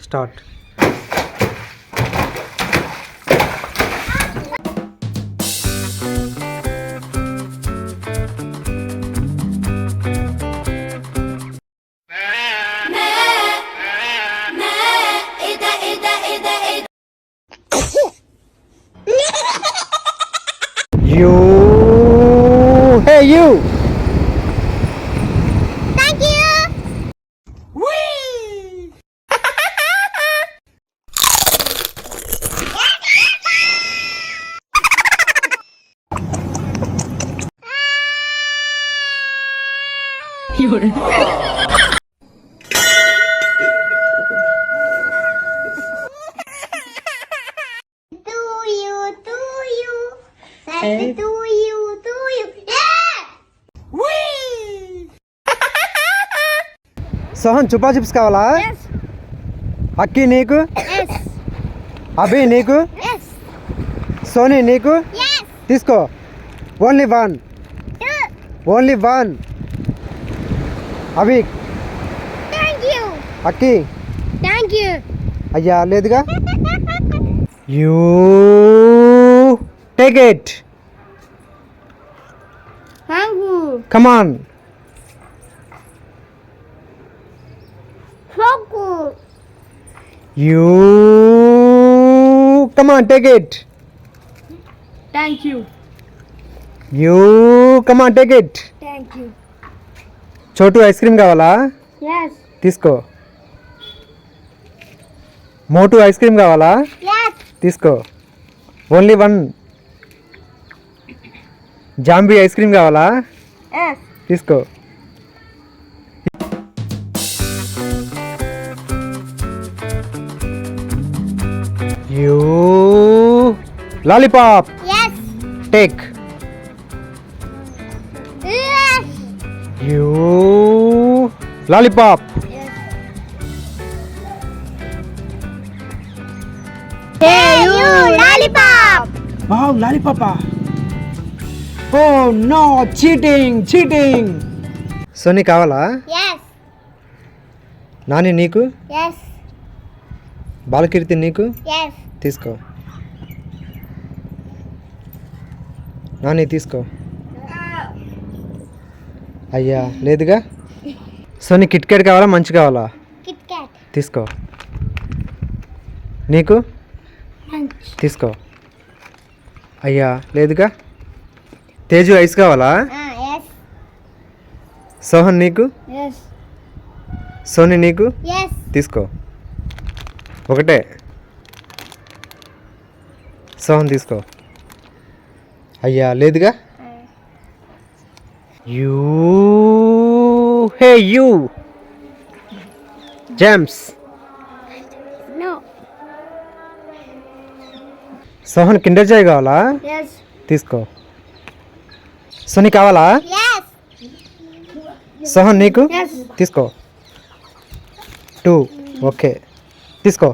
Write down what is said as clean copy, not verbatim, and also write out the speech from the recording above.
Start. You, hey you. Thank you. Whee! Happy to you. Yeah! Sohan చుపా chips కావాలా? Yes. అక్కి నీకు? Yes. అభి నీకు? Yes. Sony నీకు? Yes. తీసుకో. Only one. Only one. Abhi. Thank you. Akki. Thank you. అయ్యా లేదుగా. You take it. Thank you. Come on. So good. You come on, take it. Thank you. You come on, take it. Thank you. చోటు ice cream కావాలా? Yes. తీసుకో. మోటు ice cream కావాలా? Yes. తీసుకో. Only one. Zombie ice cream కావాలా? Yes. తీసుకో. You lollipop. Yes. Take. Yes. You lollipop. Hey, you lollipop. Wow, lollipop. Oh no, cheating. Soni కావాలా? Yes. Nani నీకు? Yes. బాలకీర్తి నీకు? Yes. తీసుకో. నాని తీసుకో. అయ్యా లేదుగా. సోనీ కిట్ క్యాట్ కావాలా మంచి కావాలా? Kit Kat. తీసుకో. నీకు? Munch. తీసుకో. అయ్యా లేదుగా. తేజు ఐస్ కావాలా? Yes. సోహన్ నీకు? Yes. సోనీ నీకు? Yes. తీసుకో. ఒకటే. సోహన్ తీసుకో. అయ్యా లేదుగా. You hey you James. No. Sohan Kinder Joy కావాలా? Yes. తీసుకో. సోనీ కావాలా? Yes. సోహన్ నీకు? Yes. తీసుకో. 2 ఓకే తీసుకో.